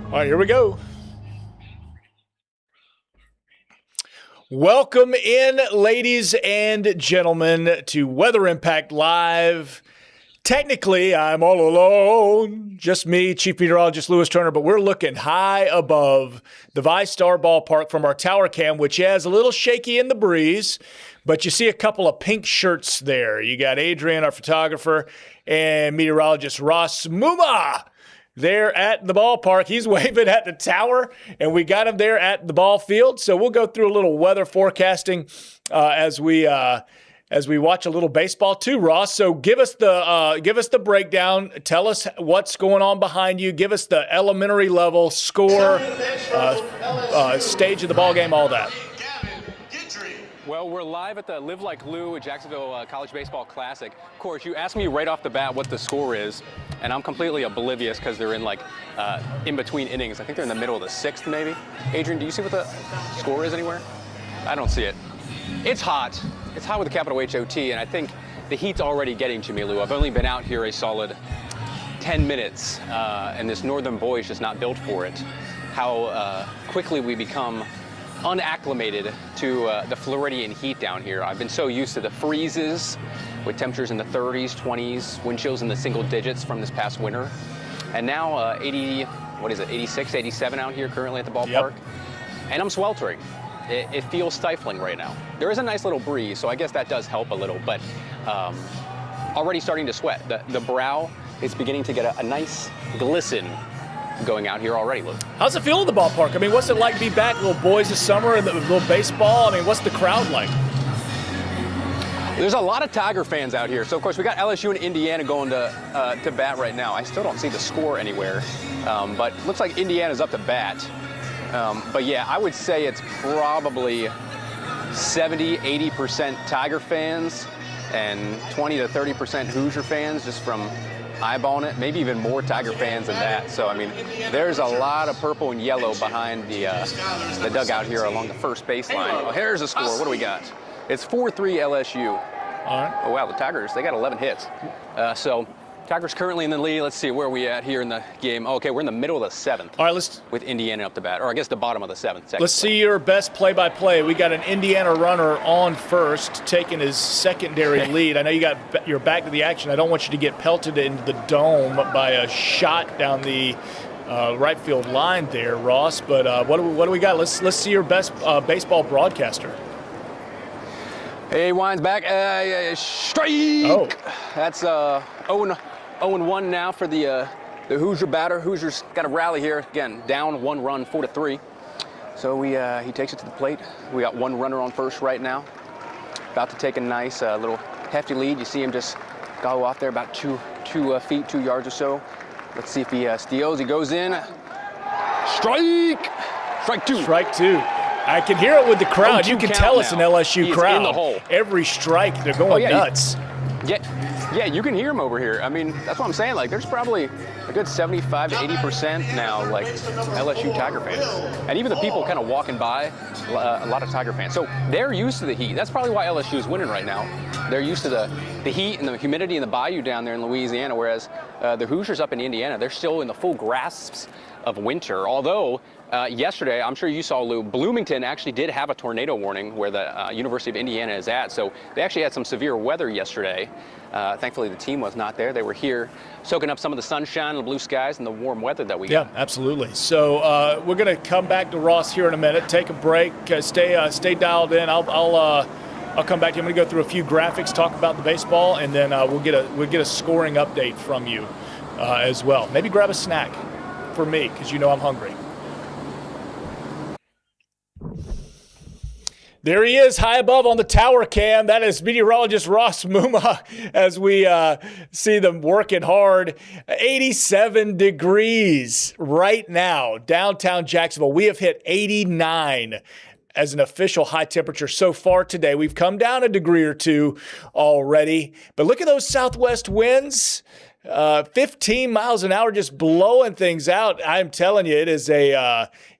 All right, here we go. Welcome in, ladies and gentlemen, to Weather Impact Live. Technically, I'm all alone, just me, Chief Meteorologist Lewis Turner, but we're looking high above the ViStar Ballpark from our tower cam, which is a little shaky in the breeze, but you see a couple of pink shirts there. You got Adrian, our photographer, and meteorologist Ross Muma there at the ballpark. He's waving at the tower, and we got him there at the ball field. So we'll go through a little weather forecasting as we watch a little baseball too, Ross. So give us the breakdown. Tell us what's going on behind you. Give us the elementary level score, stage of the ball game, all that. Well, we're live at the Live Like Lew Jacksonville College Baseball Classic. Of course, you asked me right off the bat what the score is, and I'm completely oblivious because they're in in between innings. I think they're in the middle of the sixth, maybe. Adrian, do you see what the score is anywhere? I don't see it. It's hot. It's hot with a capital H-O-T, and I think the heat's already getting to me, Lou. I've only been out here a solid 10 minutes, and this northern boy is just not built for it. How quickly we become unacclimated to the Floridian heat down here. I've been so used to the freezes with temperatures in the 30s, 20s, wind chills in the single digits from this past winter. And now 86, 87 out here currently at the ballpark. Yep. And I'm sweltering. It feels stifling right now. There is a nice little breeze, so I guess that does help a little, but already starting to sweat. The brow is beginning to get a nice glisten going out here already, Luke. How's it feel in the ballpark? I mean, what's it like to be back, little boys this summer, and a little baseball? I mean, what's the crowd like? There's a lot of Tiger fans out here. So, of course, we got LSU and Indiana going to bat right now. I still don't see the score anywhere, but looks like Indiana's up to bat. But, yeah, I would say it's probably 70, 80% Tiger fans and 20 to 30% Hoosier fans, just from eyeballing it. Maybe even more Tiger fans than that. So, I mean, there's a lot of purple and yellow behind the dugout here along the first baseline. Oh, here's the score. What do we got? It's 4-3 LSU. All right. Oh, wow, the Tigers, they got 11 hits. So Tigers currently in the lead. Let's see, where are we at here in the game? Okay, we're in the middle of the seventh. All right, with Indiana up to bat, or I guess the bottom of the seventh. Let's see your best play-by-play. We got an Indiana runner on first, taking his secondary lead. I know you're back to the action. I don't want you to get pelted into the dome by a shot down the right field line there, Ross. But what do we got? Let's see your best baseball broadcaster. Hey, Wine's back. Strike! Oh. That's 0-1 now for the Hoosier batter. Hoosiers got a rally here. Again, down one run, 4-3. So he takes it to the plate. We got one runner on first right now. About to take a nice little hefty lead. You see him just go off there about 2 feet, 2 yards or so. Let's see if he steals. He goes in. Strike! Strike two. Strike two. I can hear it with the crowd. You can tell it's an LSU crowd. In the hole. Every strike, they're going nuts. Yeah, you can hear them over here. I mean, that's what I'm saying. Like, there's probably a good 75 to 80% now, like, LSU Tiger fans. And even the people kind of walking by, a lot of Tiger fans. So they're used to the heat. That's probably why LSU is winning right now. They're used to the heat and the humidity in the bayou down there in Louisiana, whereas the Hoosiers up in Indiana, they're still in the full grasps of winter. Although yesterday, I'm sure you saw, Lou, Bloomington actually did have a tornado warning where the University of Indiana is at. So they actually had some severe weather yesterday. Thankfully, the team was not there. They were here soaking up some of the sunshine, the blue skies, and the warm weather that we got. Yeah, absolutely. So we're going to come back to Ross here in a minute. Take a break. Stay dialed in. I'll come back to you. I'm going to go through a few graphics, talk about the baseball, and then we'll get a scoring update from you as well. Maybe grab a snack for me, because you know I'm hungry. There he is, high above on the tower cam. That is meteorologist Ross Muma as we see them working hard. 87 degrees right now, downtown Jacksonville. We have hit 89 as an official high temperature so far today. We've come down a degree or two already. But look at those southwest winds. 15 miles an hour just blowing things out. I'm telling you, it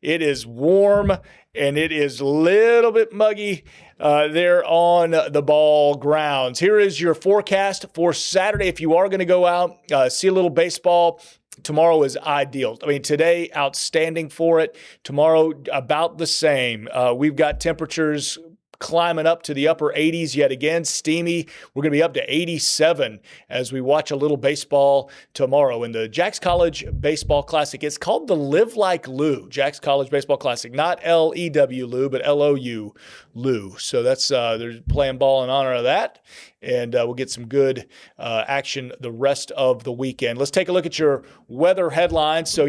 is warm and it is a little bit muggy there on the ball grounds. Here is your forecast for Saturday. If you are going to go out, see a little baseball, tomorrow is ideal. I mean, today, outstanding for it. Tomorrow, about the same. We've got temperatures climbing up to the upper 80s yet again, steamy. We're going to be up to 87 as we watch a little baseball tomorrow in the Jax College Baseball Classic. It's called the Live Like Lew, Jax College Baseball Classic, not L-E-W Lew, but L-O-U Lew. So that's they're playing ball in honor of that. And we'll get some good action the rest of the weekend. Let's take a look at your weather headlines. So,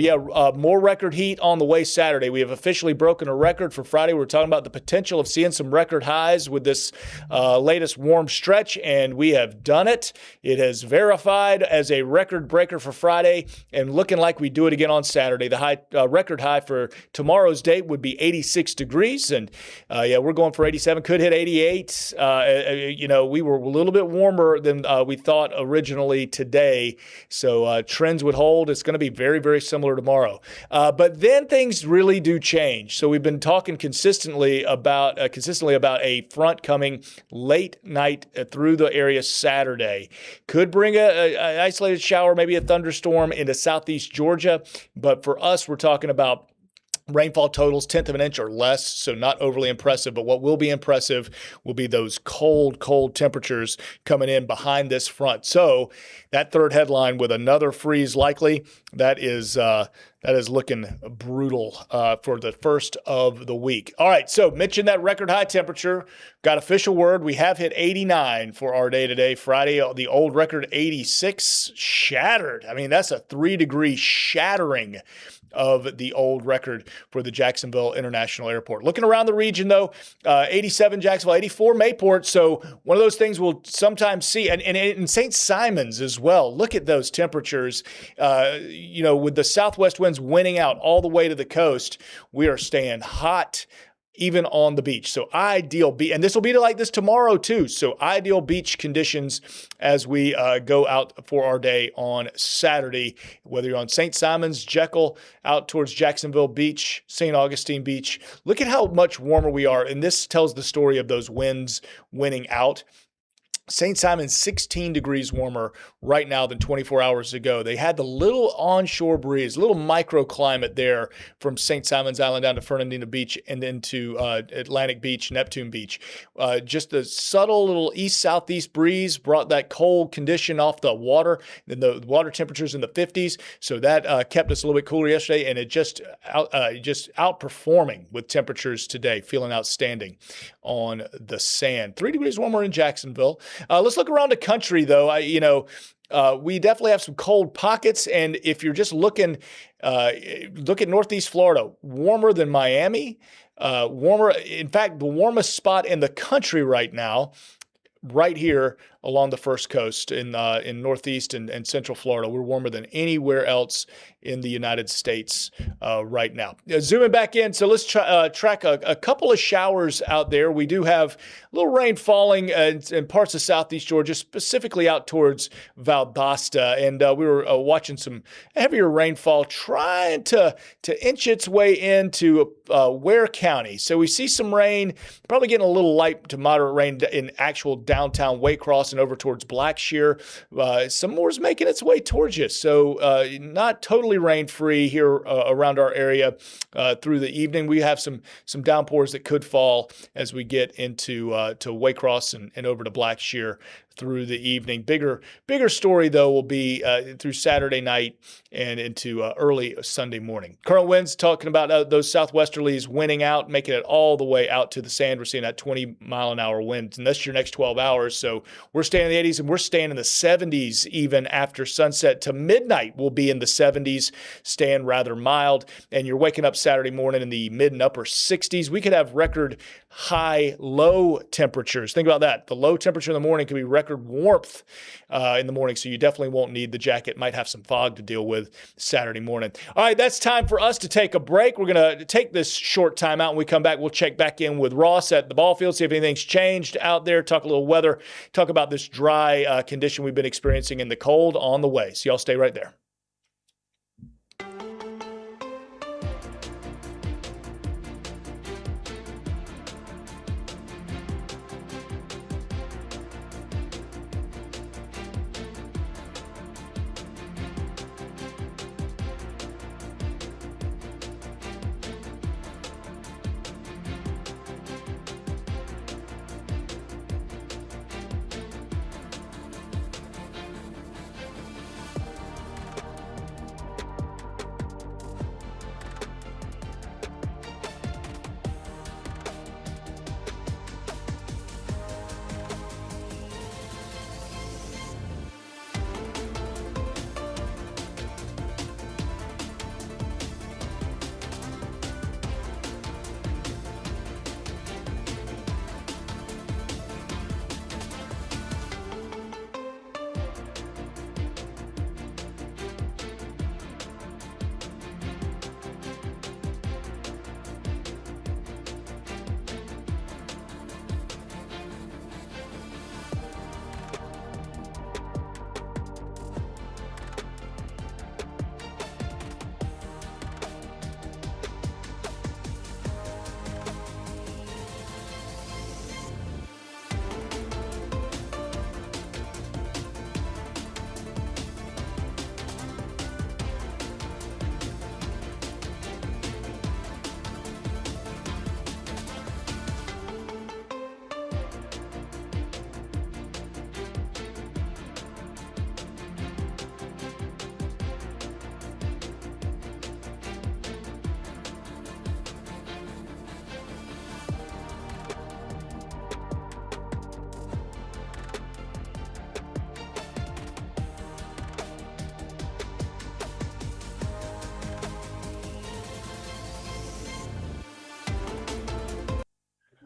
more record heat on the way Saturday. We have officially broken a record for Friday. We're talking about the potential of seeing some record highs with this latest warm stretch, and we have done it. It has verified as a record breaker for Friday, and looking like we do it again on Saturday. The record high for tomorrow's date would be 86 degrees, and we're going for 87. Could hit 88. We were a little bit warmer than we thought originally today, so trends would hold. It's going to be very, very similar tomorrow. But then things really do change. So we've been talking consistently about a front coming late night through the area Saturday. Could bring an isolated shower, maybe a thunderstorm into southeast Georgia. But for us, we're talking about rainfall totals, 1/10 of an inch or less, so not overly impressive. But what will be impressive will be those cold, cold temperatures coming in behind this front. So that third headline with another freeze likely, that is looking brutal for the first of the week. All right, so mentioned that record high temperature. Got official word. We have hit 89 for our day today. Friday, the old record 86 shattered. I mean, that's a 3-degree shattering of the old record for the Jacksonville International Airport. Looking around the region, though, 87 Jacksonville, 84 Mayport. So one of those things we'll sometimes see. And in St. Simons as well. Look at those temperatures. With the southwest winds winning out all the way to the coast, we are staying hot even on the beach. So ideal beach, and this will be like this tomorrow too. So ideal beach conditions as we go out for our day on Saturday, whether you're on St. Simons, Jekyll, out towards Jacksonville Beach, St. Augustine Beach. Look at how much warmer we are. And this tells the story of those winds winning out. St. Simons, 16 degrees warmer right now than 24 hours ago. They had the little onshore breeze, little microclimate there from St. Simons Island down to Fernandina Beach and then to Atlantic Beach, Neptune Beach. Just the subtle little east-southeast breeze brought that cold condition off the water. Then the water temperatures in the 50s, so that kept us a little bit cooler yesterday, and it just outperforming with temperatures today, feeling outstanding on the sand. 3 degrees warmer in Jacksonville. Let's look around the country, though. We definitely have some cold pockets, and if you're just look at Northeast Florida, warmer than Miami, warmer. In fact, the warmest spot in the country right now, right here along the First Coast in Northeast and Central Florida. We're warmer than anywhere else in the United States right now. Zooming back in, so let's track a couple of showers out there. We do have a little rain falling in parts of southeast Georgia, specifically out towards Valdosta, and we were watching some heavier rainfall trying to inch its way into Ware County. So we see some rain, probably getting a little light to moderate rain in actual downtown Waycross and over towards Blackshear. Some more is making its way towards you. So not totally rain-free here around our area through the evening. We have some downpours that could fall as we get into to Waycross and over to Blackshear through the evening. Bigger story, though, will be through Saturday night and into early Sunday morning. Current winds, talking about those southwesterlies winning out, making it all the way out to the sand. We're seeing that 20-mile-an-hour wind, and that's your next 12 hours. So we're staying in the 80s, and we're staying in the 70s even after sunset to midnight. We'll be in the 70s, staying rather mild, and you're waking up Saturday morning in the mid and upper 60s. We could have record high low temperatures. Think about that. The low temperature in the morning could be record warmth in the morning, so you definitely won't need the jacket. Might have some fog to deal with Saturday morning. All right, that's time for us to take a break. We're going to take this short time out. When we come back, we'll check back in with Ross at the ball field, see if anything's changed out there, talk a little weather, talk about this dry condition we've been experiencing in the cold on the way. So y'all stay right there.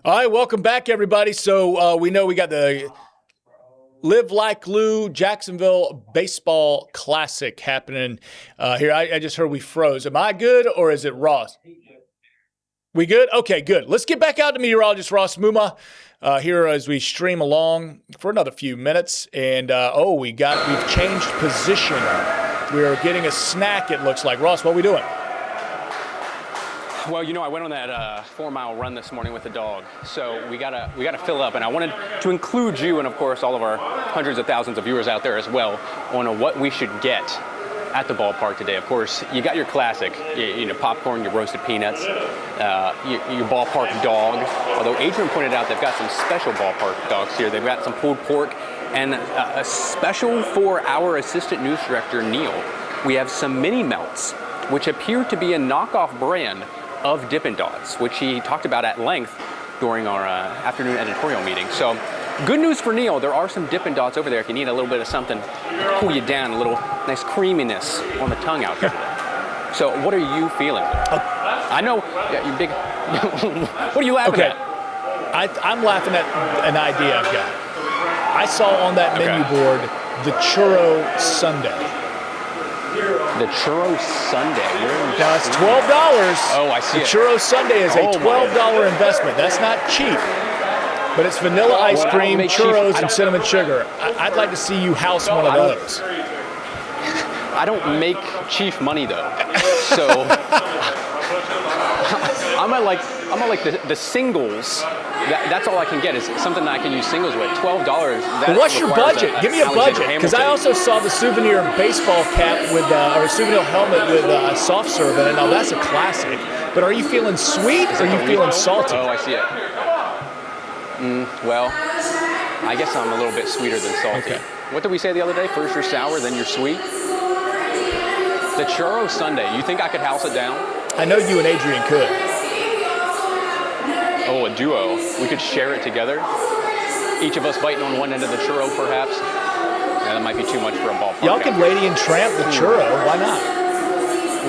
All right, welcome back, everybody. So we know we got the Live Like Lew Jacksonville Baseball Classic happening here. I just heard we froze. Am I good or is it Ross? We good? Okay, good. Let's get back out to meteorologist Ross Muma here as we stream along for another few minutes. And we've changed position. We're getting a snack, it looks like. Ross, what are we doing? Well, I went on that 4-mile run this morning with the dog, so we gotta fill up, and I wanted to include you and, of course, all of our hundreds of thousands of viewers out there as well on what we should get at the ballpark today. Of course, you got your classic, popcorn, your roasted peanuts, your ballpark dog. Although Adrian pointed out they've got some special ballpark dogs here. They've got some pulled pork and a special for our assistant news director Neil. We have some mini melts, which appear to be a knockoff brand of Dippin' Dots, which he talked about at length during our afternoon editorial meeting. So good news for Neil, there are some Dippin' Dots over there if you need a little bit of something to cool you down, a little nice creaminess on the tongue out there today. So what are you feeling? I know, you big, what are you laughing at? I'm laughing at an idea I've got. I saw on that menu board the Churro Sundae. The Churro Sundae. Now it's $12. Oh, I see. The Churro Sundae is a $12 investment. That's not cheap, but it's vanilla ice cream, churros, and cinnamon sugar. I'd like to see you house one of those. I don't make chief money though, so I'm at like the singles. That's all I can get is something that I can use singles with. $12. Well, what's your budget? Give me a budget, because I also saw the souvenir baseball cap with or souvenir helmet with soft serve in it. Now that's a classic. But are you feeling sweet or are you feeling salty? Oh, I see it. Well, I guess I'm a little bit sweeter than salty. Okay. What did we say the other day? First you're sour, then you're sweet. The Churro Sundae. You think I could house it down? I know you and Adrian could. Oh, a duo. We could share it together. Each of us biting on one end of the churro, perhaps. Yeah, that might be too much for a ballpark. Y'all could Lady and Tramp the churro. Why not?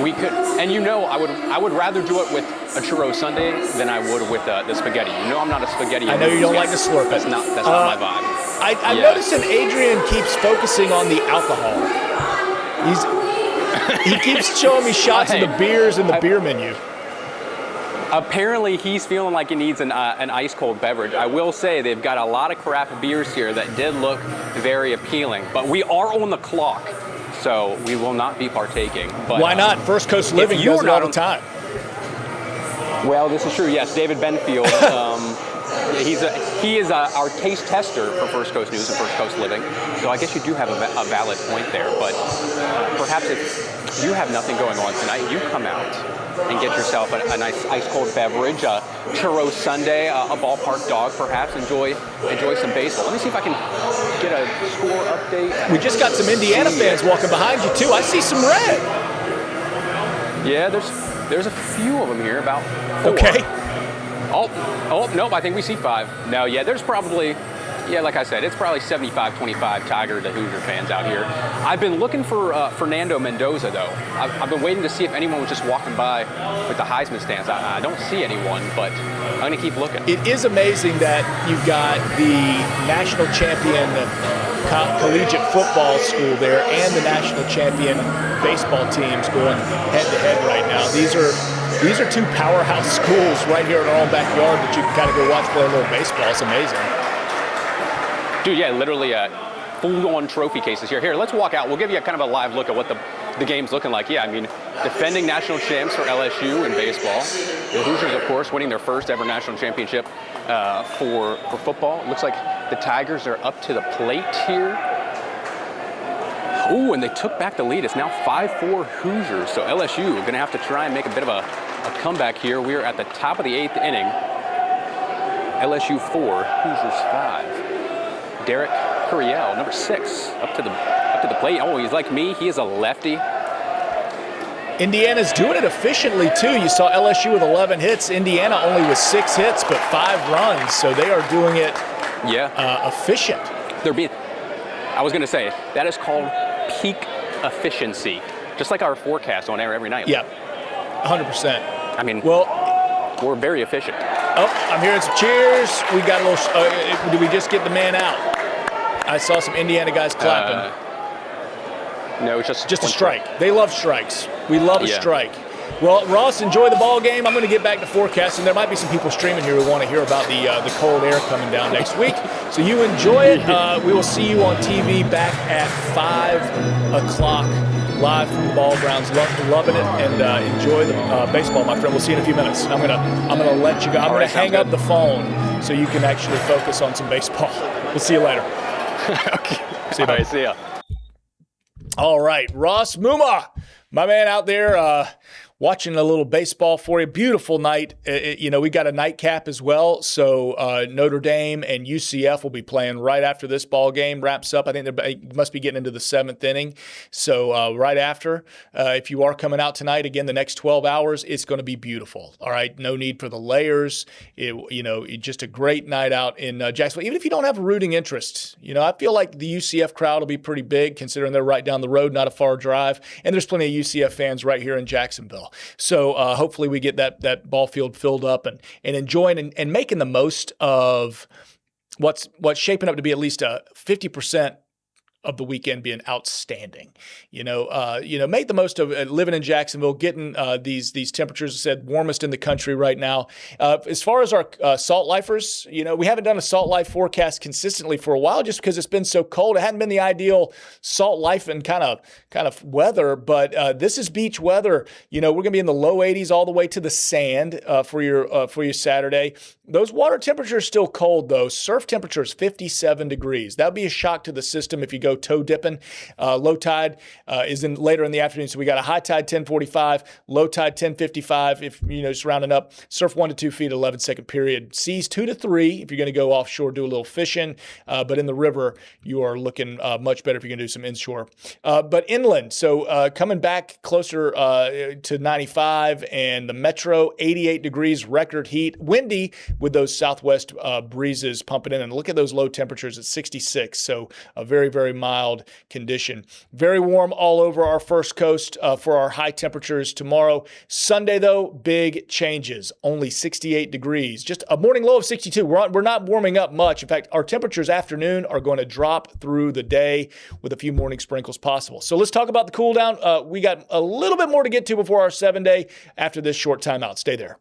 We could, and I would rather do it with a churro sundae than I would with the spaghetti. I'm not a spaghetti. I know you don't like to slurp it. That's not my vibe. I'm noticing Adrian keeps focusing on the alcohol. He keeps showing me shots of the beers in the beer menu. Apparently, he's feeling like he needs an ice-cold beverage. I will say they've got a lot of craft beers here that did look very appealing, but we are on the clock, so we will not be partaking. But, why not? First Coast Living does it all the time. Well, this is true. Yes, David Benfield. He is our taste tester for First Coast News and First Coast Living. So I guess you do have a valid point there. But perhaps if you have nothing going on tonight, you come out and get yourself a nice ice-cold beverage, a churro sundae, a ballpark dog, perhaps. Enjoy some baseball. Let me see if I can get a score update. We just got some Indiana fans walking behind you too. I see some red. Yeah, there's a few of them here, about 4. Okay. Oh, nope, I think we see 5. No, yeah, there's probably, like I said, it's probably 75-25 Tiger to Hoosier fans out here. I've been looking for Fernando Mendoza, though. I've been waiting to see if anyone was just walking by with the Heisman stands. I don't see anyone, but I'm going to keep looking. It is amazing that you've got the national champion collegiate football school there and the national champion baseball teams going head-to-head right now. These are 2 powerhouse schools right here in our own backyard that you can kind of go watch play a little baseball. It's amazing. Dude, yeah, literally full-on trophy cases here. Here, let's walk out. We'll give you a kind of a live look at what the game's looking like. Yeah, I mean, defending national champs for LSU in baseball. The Hoosiers, of course, winning their first ever national championship for football. It looks like the Tigers are up to the plate here. Ooh, and they took back the lead. It's now 5-4 Hoosiers. So LSU are going to have to try and make a bit of a comeback here. We are at the top of the 8th inning. LSU 4, Hoosiers 5. Derek Curiel, number 6, up to the plate. Oh, he's like me. He is a lefty. Indiana's doing it efficiently, too. You saw LSU with 11 hits. Indiana only with 6 hits, but 5 runs. So they are doing it efficient. I was going to say, that is called peak efficiency. Just like our forecast on air every night. Yeah, 100%. I mean, we're very efficient. Oh, I'm hearing some cheers. We got a little. Did we just get the man out? I saw some Indiana guys clapping. No, it's just a strike. They love strikes. We love a strike. Well, Ross, enjoy the ball game. I'm going to get back to forecasting. There might be some people streaming here who want to hear about the cold air coming down next week. So you enjoy it. We will see you on TV back at 5 o'clock live from the ball grounds. Loving it, and enjoy the baseball, my friend. We'll see you in a few minutes. I'm gonna let you go. I'm going to hang up the phone so you can actually focus on some baseball. We'll see you later. Okay. See you, all right, see ya. All right, Ross Muma, my man out there, watching a little baseball for you. Beautiful night. We got a nightcap as well. So Notre Dame and UCF will be playing right after this ball game wraps up. I think they must be getting into the 7th inning. So right after, if you are coming out tonight, again, the next 12 hours, it's going to be beautiful. All right, no need for the layers. Just a great night out in Jacksonville. Even if you don't have a rooting interest, I feel like the UCF crowd will be pretty big considering they're right down the road, not a far drive. And there's plenty of UCF fans right here in Jacksonville. So hopefully we get that ball field filled up and enjoying and making the most of what's shaping up to be at least a 50% of the weekend being outstanding. Make the most of living in Jacksonville, getting these temperatures, said warmest in the country right now. As far as our salt lifers, we haven't done a salt life forecast consistently for a while just because it's been so cold. It hadn't been the ideal salt life and kind of weather, but this is beach weather. We're going to be in the low 80s all the way to the sand for your Saturday. Those water temperatures are still cold though. Surf temperature is 57 degrees. That would be a shock to the system if you go toe dipping. Low tide is later in the afternoon, so we got a high tide 10:45, low tide 10:55. If just rounding up, surf 1 to 2 feet, 11-second period. Seas 2 to 3 if you're going to go offshore, do a little fishing. But in the river, you are looking much better if you're going to do some inshore. But inland, so coming back closer to 95, and the metro 88 degrees, record heat, windy with those southwest breezes pumping in. And look at those low temperatures at 66. So a very, very mild condition. Very warm all over our first coast for our high temperatures tomorrow. Sunday, though, big changes. Only 68 degrees. Just a morning low of 62. We're not warming up much. In fact, our temperatures afternoon are going to drop through the day with a few morning sprinkles possible. So let's talk about the cool down. We got a little bit more to get to before our 7-day after this short timeout. Stay there.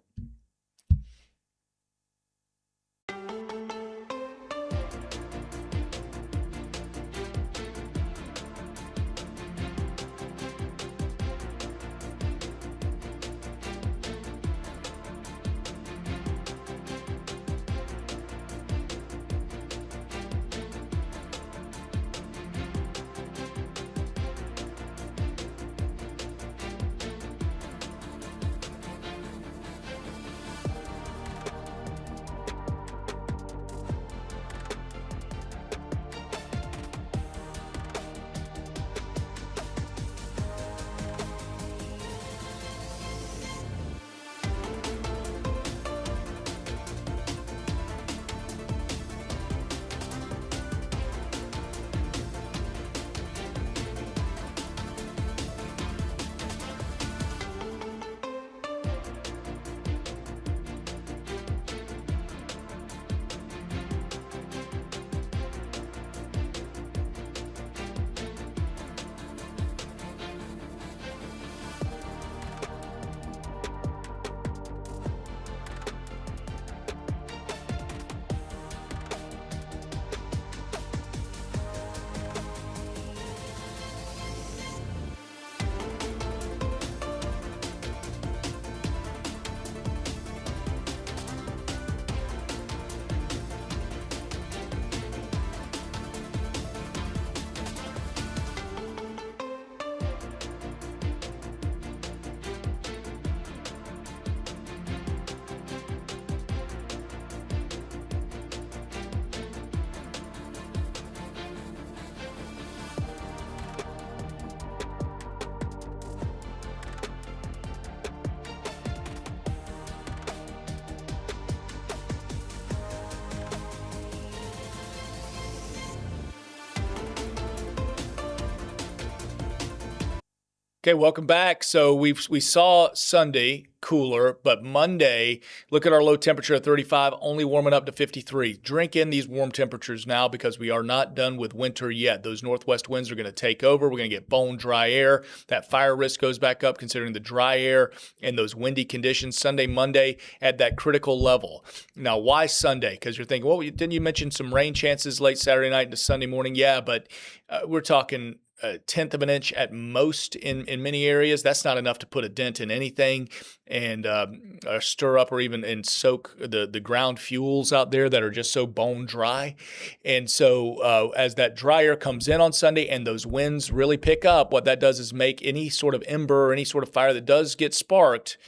Okay, welcome back. So we saw Sunday cooler, but Monday, look at our low temperature at 35, only warming up to 53. Drink in these warm temperatures now because we are not done with winter yet. Those northwest winds are going to take over. We're going to get bone dry air. That fire risk goes back up considering the dry air and those windy conditions. Sunday, Monday at that critical level. Now, why Sunday? Because you're thinking, well, didn't you mention some rain chances late Saturday night into Sunday morning? Yeah, but we're talking a tenth of an inch at most in many areas. That's not enough to put a dent in anything and stir up or even soak the ground fuels out there that are just so bone dry. And so as that dry air comes in on Sunday and those winds really pick up, what that does is make any sort of ember or any sort of fire that does get sparked,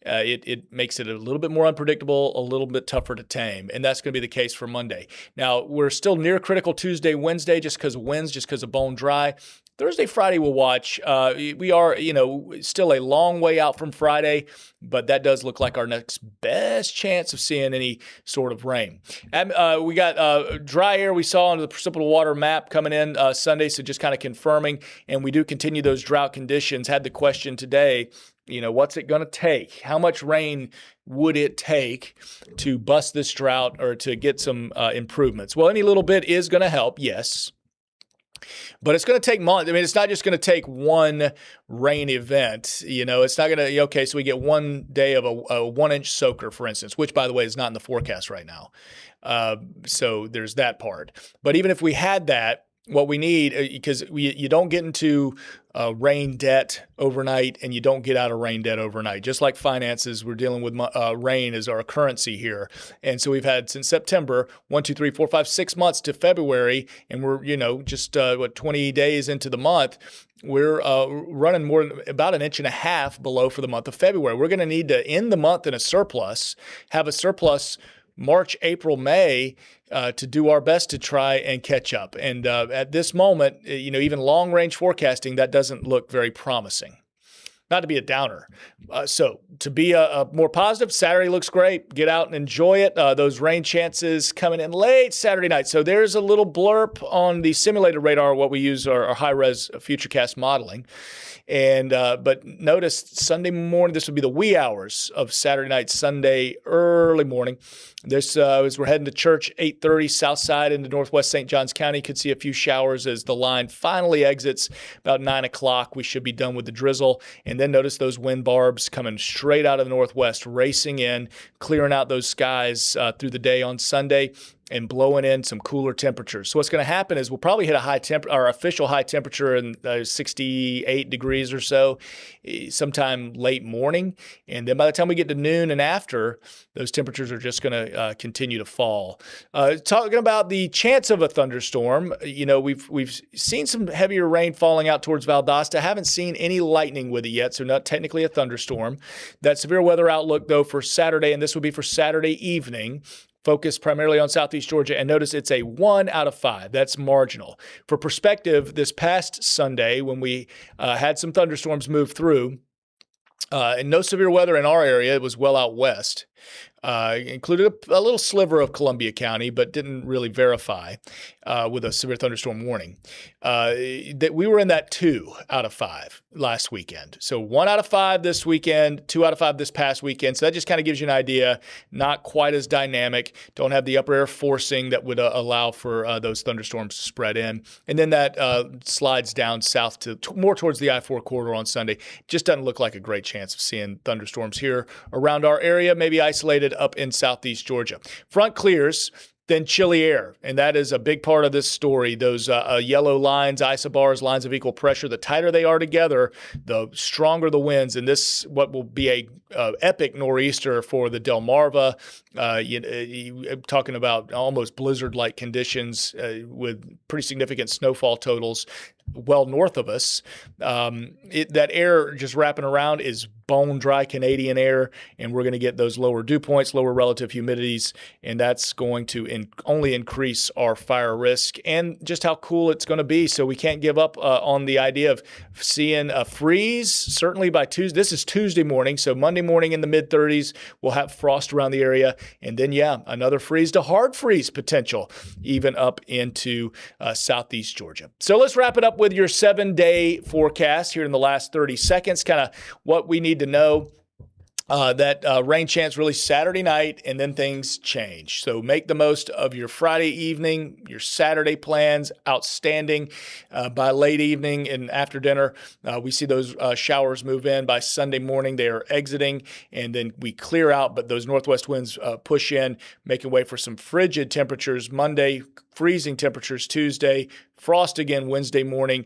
it makes it a little bit more unpredictable, a little bit tougher to tame, and that's going to be the case for Monday. Now, we're still near critical Tuesday, Wednesday, just because of winds, just because of bone dry. Thursday, Friday, we'll watch. We are, still a long way out from Friday, but that does look like our next best chance of seeing any sort of rain. And we got dry air we saw on the precipitable water map coming in Sunday, so just kind of confirming, and we do continue those drought conditions. Had the question today, what's it going to take? How much rain would it take to bust this drought or to get some improvements? Well, any little bit is going to help, yes. But it's going to take months. I mean, it's not just going to take one rain event. It's not going to, okay, so we get one day of a 1-inch soaker, for instance, which, by the way, is not in the forecast right now. So there's that part. But even if we had that, what we need, because you don't get into rain debt overnight and you don't get out of rain debt overnight. Just like finances, we're dealing with rain as our currency here. And so we've had since September, 1, 2, 3, 4, 5, 6 months to February, and we're, just 20 days into the month. We're running more than about 1.5 inches below for the month of February. We're going to need to end the month in a surplus, have a surplus March, April, May, to do our best to try and catch up. And at this moment, even long-range forecasting, that doesn't look very promising. Not to be a downer. So to be a more positive, Saturday looks great. Get out and enjoy it. Those rain chances coming in late Saturday night. So there's a little blurb on the simulated radar, what we use our high-res futurecast modeling. And but notice Sunday morning, this would be the wee hours of Saturday night, Sunday early morning. This as we're heading to church, 8:30 south side into northwest St. Johns County. Could see a few showers as the line finally exits about 9 o'clock. We should be done with the drizzle. And then notice those wind barbs coming straight out of the northwest, racing in, clearing out those skies through the day on Sunday and blowing in some cooler temperatures. So what's going to happen is we'll probably hit our official high temperature in 68 degrees or so sometime late morning. And then by the time we get to noon and after, those temperatures are just going to continue to fall. Talking about the chance of a thunderstorm, we've seen some heavier rain falling out towards Valdosta. Haven't seen any lightning with it yet, so not technically a thunderstorm. That severe weather outlook, though, for Saturday, and this will be for Saturday evening, focused primarily on southeast Georgia, and notice it's a 1 out of 5. That's marginal. For perspective, this past Sunday, when we had some thunderstorms move through, and no severe weather in our area, it was well out west. Included a little sliver of Columbia County, but didn't really verify with a severe thunderstorm warning. That we were in that 2 out of 5 last weekend. So 1 out of 5 this weekend, 2 out of 5 this past weekend. So that just kind of gives you an idea. Not quite as dynamic. Don't have the upper air forcing that would allow for those thunderstorms to spread in. And then that slides down south to more towards the I-4 corridor on Sunday. Just doesn't look like a great chance of seeing thunderstorms here around our area, maybe isolated up in southeast Georgia. Front clears, then chilly air, and that is a big part of this story. Those yellow lines, isobars, lines of equal pressure, the tighter they are together, the stronger the winds, and this what will be a epic nor'easter for the Delmarva. Talking about almost blizzard-like conditions with pretty significant snowfall totals well north of us. That air just wrapping around is bone dry Canadian air, and we're going to get those lower dew points, lower relative humidities, and that's going to only increase our fire risk and just how cool it's going to be. So we can't give up on the idea of seeing a freeze, certainly by Tuesday. This is Tuesday morning, so Monday morning in the mid-30s, we'll have frost around the area, and then, another freeze to hard freeze potential, even up into southeast Georgia. So let's wrap it up with your 7-day forecast here in the last 30 seconds, kind of what we need to know That rain chance really Saturday night, and then things change. So make the most of your Friday evening, your Saturday plans, outstanding. By late evening and after dinner, we see those showers move in. By Sunday morning, they are exiting, and then we clear out, but those northwest winds push in, making way for some frigid temperatures Monday, freezing temperatures Tuesday, frost again Wednesday morning,